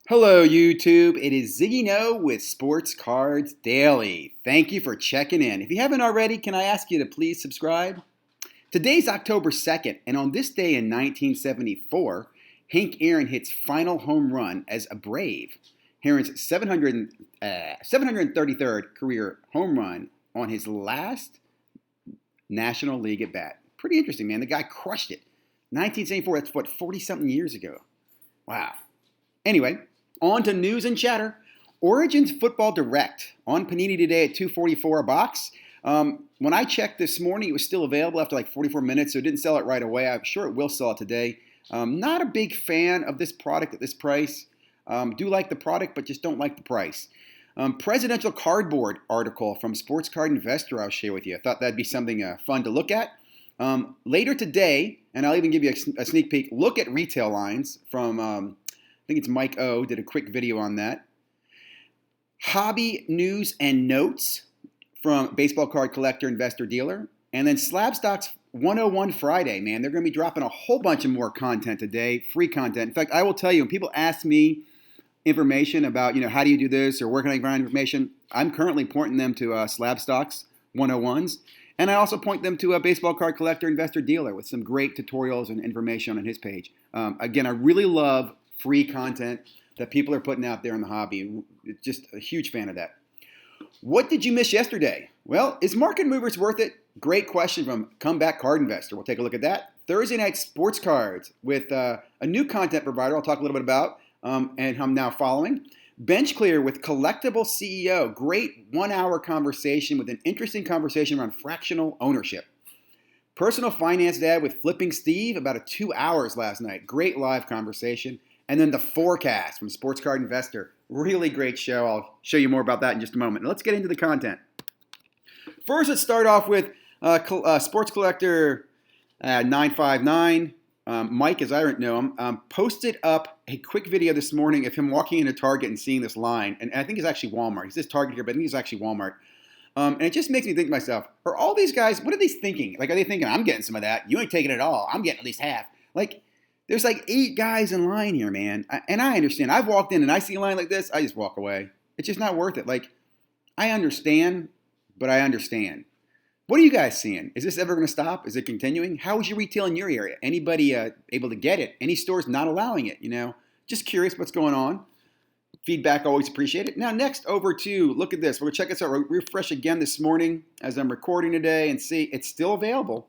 Hello, YouTube. It is ZiggyNo with Sports Cards Daily. Thank you for checking in. If you haven't already, can I ask you to please subscribe? Today's October 2nd, and on this day in 1974, Hank Aaron hits final home run as a Brave. Aaron's 733rd career home run on his last National League at bat. Pretty interesting, man. The guy crushed it. 1974, that's what, 40-something years ago. Wow. Anyway, on to news and chatter. Origins Football Direct on Panini today at $2.44 a box. When I checked this morning, it was still available after like 44 minutes, so it didn't sell it right away. I'm sure it will sell it today. Not a big fan of this product at this price. Do like the product, but just don't like the price. Presidential cardboard article from Sports Card Investor I'll share with you. I thought that'd be something fun to look at. Later today, and I'll even give you a sneak peek, look at retail lines from... I think it's Mike O. did a quick video on that. Hobby news and notes from Baseball Card Collector, Investor, Dealer. And then Slab Stocks 101 Friday, man. They're going to be dropping a whole bunch of more content today, free content. In fact, I will tell you, when people ask me information about, how do you do this or where can I find information, I'm currently pointing them to Slab Stocks 101s. And I also point them to a Baseball Card Collector, Investor, Dealer with some great tutorials and information on his page. Again, I really love free content that people are putting out there in the hobby. Just a huge fan of that. What did you miss yesterday? Well, is market movers worth it? Great question from Comeback Card Investor. We'll take a look at that. Thursday night sports cards with a new content provider I'll talk a little bit about and I'm now following. Bench Clear with Collectible CEO. Great 1 hour conversation with an interesting conversation around fractional ownership. Personal Finance Dad with Flipping Steve, about 2 hours last night. Great live conversation. And then the forecast from Sports Card Investor. Really great show. I'll show you more about that in just a moment. Now let's get into the content. First, let's start off with Sports Collector 959. Mike, as I know him, posted up a quick video this morning of him walking into Target and seeing this line. And I think it's actually Walmart. He says Target here, but I think it's actually Walmart. And it just makes me think to myself, are all these guys, what are they thinking? Like, are they thinking, I'm getting some of that. You ain't taking it all. I'm getting at least half. Like, there's like 8 guys in line here, man. And I understand. I've walked in and I see a line like this, I just walk away. It's just not worth it. Like, I understand, but I understand. What are you guys seeing? Is this ever going to stop? Is it continuing? How is your retail in your area? Anybody able to get it? Any stores not allowing it, Just curious what's going on. Feedback, always appreciate it. Now, next over to, look at this. We're going to check this out. Refresh again this morning as I'm recording today and see it's still available.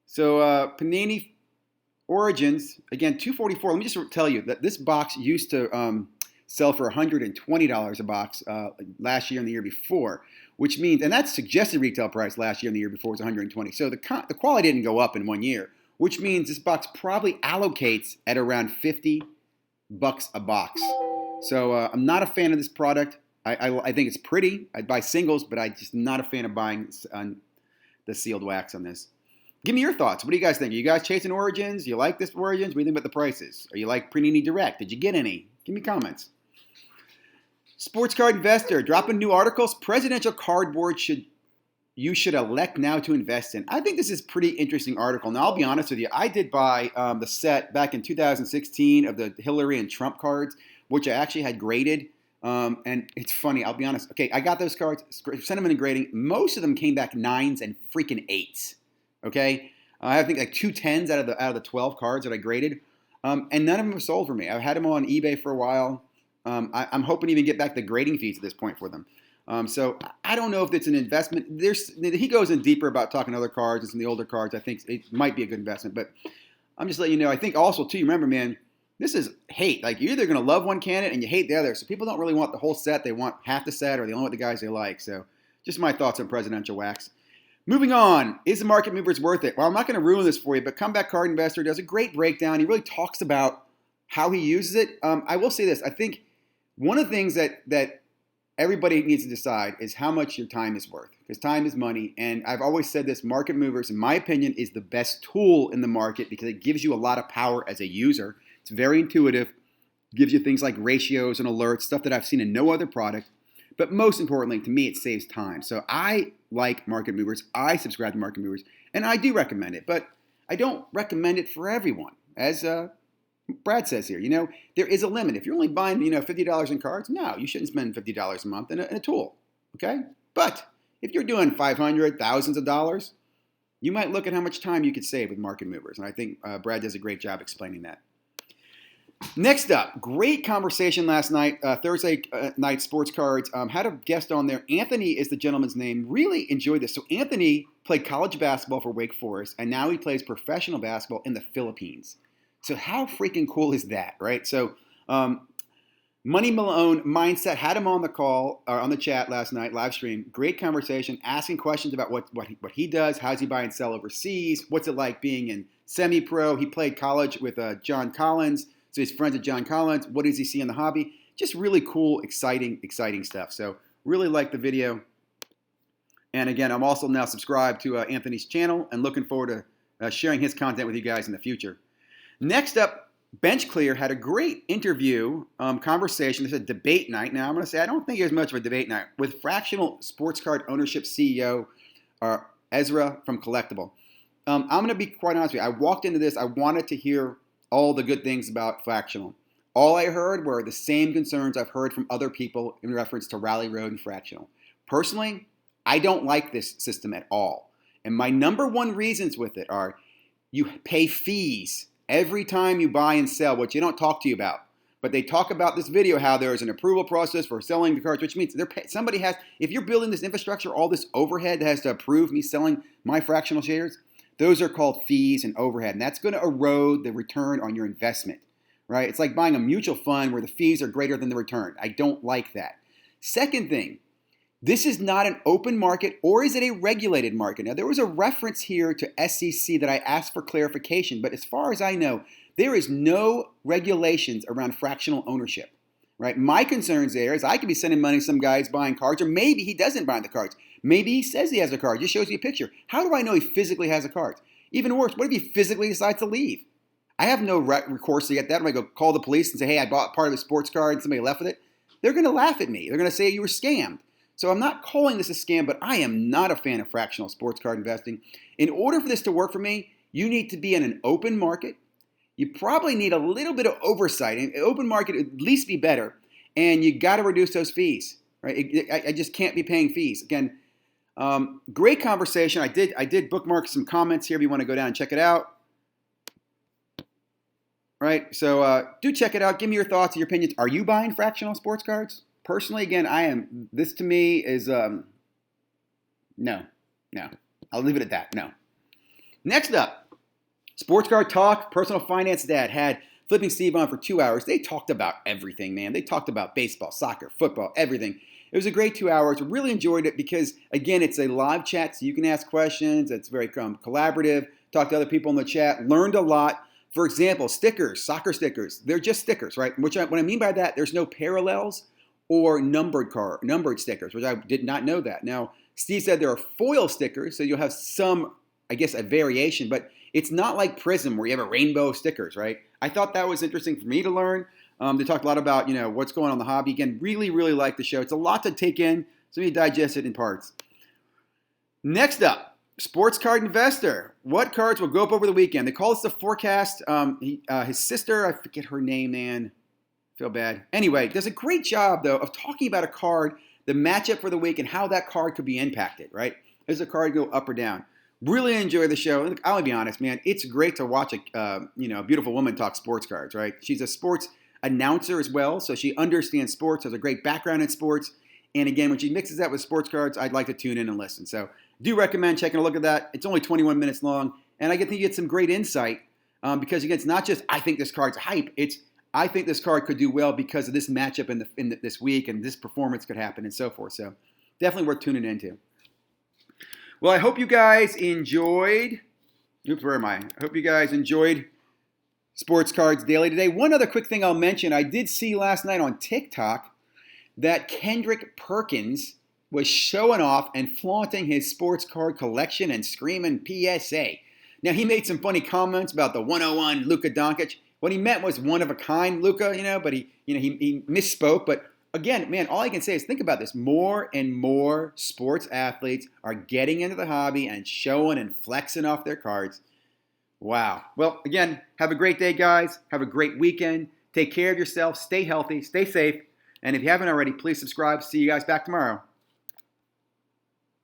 So, Panini Origins, again, $2.44. Let me just tell you that this box used to sell for $120 a box last year and the year before, which means, and that's suggested retail price last year and the year before was $120. So the quality didn't go up in 1 year, which means this box probably allocates at around $50 a box. So I'm not a fan of this product. I think it's pretty. I'd buy singles, but I'm just not a fan of buying the sealed wax on this. Give me your thoughts. What do you guys think? Are you guys chasing Origins? You like this Origins? What do you think about the prices? Are you like Panini Direct? Did you get any? Give me comments. Sports Card Investor, dropping new articles. Presidential cardboard you should elect now to invest in. I think this is a pretty interesting article. Now, I'll be honest with you. I did buy the set back in 2016 of the Hillary and Trump cards, which I actually had graded. And it's funny. I'll be honest. Okay, I got those cards, sent them in grading. Most of them came back 9s and freaking 8s. Okay, I think like 2 10s out of the 12 cards that I graded, and none of them have sold for me. I've had them on eBay for a while. I'm hoping to even get back the grading fees at this point for them. So I don't know if it's an investment. He goes in deeper about talking other cards and some of the older cards. I think it might be a good investment, but I'm just letting you know. I think also too, remember, man, this is hate. Like, you're either going to love one candidate and you hate the other. So people don't really want the whole set. They want half the set, or they only want the guys they like. So just my thoughts on presidential wax. Moving on, is the market movers worth it? Well, I'm not going to ruin this for you, but Comeback Card Investor does a great breakdown. He really talks about how he uses it. I will say this. I think one of the things that everybody needs to decide is how much your time is worth, because time is money. And I've always said this, market movers, in my opinion, is the best tool in the market because it gives you a lot of power as a user. It's very intuitive, gives you things like ratios and alerts, stuff that I've seen in no other product. But most importantly, to me, it saves time. So I like market movers. I subscribe to market movers, and I do recommend it. But I don't recommend it for everyone. As Brad says here, there is a limit. If you're only buying, $50 in cards, no, you shouldn't spend $50 a month in a tool, okay? But if you're doing 500, thousands of dollars, you might look at how much time you could save with market movers. And I think Brad does a great job explaining that. Next up, great conversation last night, Thursday night sports cards. Had a guest on there. Anthony is the gentleman's name. Really enjoyed this. So Anthony played college basketball for Wake Forest, and now he plays professional basketball in the Philippines. So how freaking cool is that, right? So Money Malone Mindset had him on the call, or on the chat last night, live stream. Great conversation, asking questions about what he does, how does he buy and sell overseas, what's it like being in semi-pro. He played college with John Collins. So he's friends with John Collins. What does he see in the hobby? Just really cool, exciting stuff. So really like the video. And again, I'm also now subscribed to Anthony's channel and looking forward to sharing his content with you guys in the future. Next up, Bench Clear had a great interview, conversation. This is a debate night. Now, I'm going to say I don't think it was much of a debate night with fractional sports card ownership CEO Ezra from Collectible. I'm going to be quite honest with you. I walked into this. I wanted to hear all the good things about fractional. All I heard were the same concerns I've heard from other people in reference to Rally Road and fractional. Personally, I don't like this system at all. And my number one reasons with it are you pay fees every time you buy and sell, which you don't talk to you about. But they talk about this video how there is an approval process for selling the cards, which means somebody has, if you're building this infrastructure, all this overhead that has to approve me selling my fractional shares, those are called fees and overhead, and that's going to erode the return on your investment, right? It's like buying a mutual fund where the fees are greater than the return. I don't like that. Second thing, this is not an open market, or is it a regulated market? Now, there was a reference here to SEC that I asked for clarification, but as far as I know, there is no regulations around fractional ownership, right? My concerns there is I could be sending money to some guys buying cards, or maybe he doesn't buy the cards. Maybe he says he has a card, just shows you a picture. How do I know he physically has a card? Even worse, what if he physically decides to leave? I have no recourse to get that. I'm going to go call the police and say, hey, I bought part of a sports card and somebody left with it. They're going to laugh at me. They're going to say you were scammed. So I'm not calling this a scam, but I am not a fan of fractional sports card investing. In order for this to work for me, you need to be in an open market. You probably need a little bit of oversight. An open market would at least be better. And you got to reduce those fees, right? I just can't be paying fees. Again, great conversation. I did bookmark some comments here if you want to go down and check it out. Right, so do check it out. Give me your thoughts and your opinions. Are you buying fractional sports cards? Personally, again, I am. This to me is no. I'll leave it at that. No. Next up, Sports Card Talk. Personal Finance Dad had Flipping Steve on for 2 hours. They talked about everything, man. They talked about baseball, soccer, football, everything. It was a great 2 hours. Really enjoyed it because, again, it's a live chat, so you can ask questions. It's very collaborative. Talk to other people in the chat. Learned a lot. For example, stickers, soccer stickers. They're just stickers, right? What I mean by that, there's no parallels or numbered stickers, which I did not know that. Now, Steve said there are foil stickers, so you'll have some, I guess, a variation, but it's not like Prism where you have a rainbow of stickers, right? I thought that was interesting for me to learn. They talked a lot about, what's going on in the hobby. Again, really, really like the show. It's a lot to take in, so you digest it in parts. Next up, Sports Card Investor. What cards will go up over the weekend? They call this the forecast. His sister, I forget her name, man. Feel bad. Anyway, does a great job, though, of talking about a card, the matchup for the week, and how that card could be impacted, right? Does a card go up or down? Really enjoy the show. I'll be honest, man. It's great to watch a beautiful woman talk sports cards, right? She's a sports announcer as well, so she understands sports, has a great background in sports. And again, when she mixes that with sports cards, I'd like to tune in and listen. So do recommend checking a look at that. It's only 21 minutes long, and I think you get some great insight because, again, it's not just I think this card's hype. It's I think this card could do well because of this matchup in this week and this performance could happen and so forth. So definitely worth tuning into. Well, I hope you guys enjoyed. Oops, where am I? I hope you guys enjoyed Sports Cards Daily today. One other quick thing I'll mention. I did see last night on TikTok that Kendrick Perkins was showing off and flaunting his sports card collection and screaming PSA. Now, he made some funny comments about the 101 Luka Doncic. What he meant was one of a kind Luka, but he misspoke. But again, man, all I can say is think about this. More and more sports athletes are getting into the hobby and showing and flexing off their cards. Wow. Well, again, have a great day, guys. Have a great weekend. Take care of yourself. Stay healthy. Stay safe. And if you haven't already, please subscribe. See you guys back tomorrow.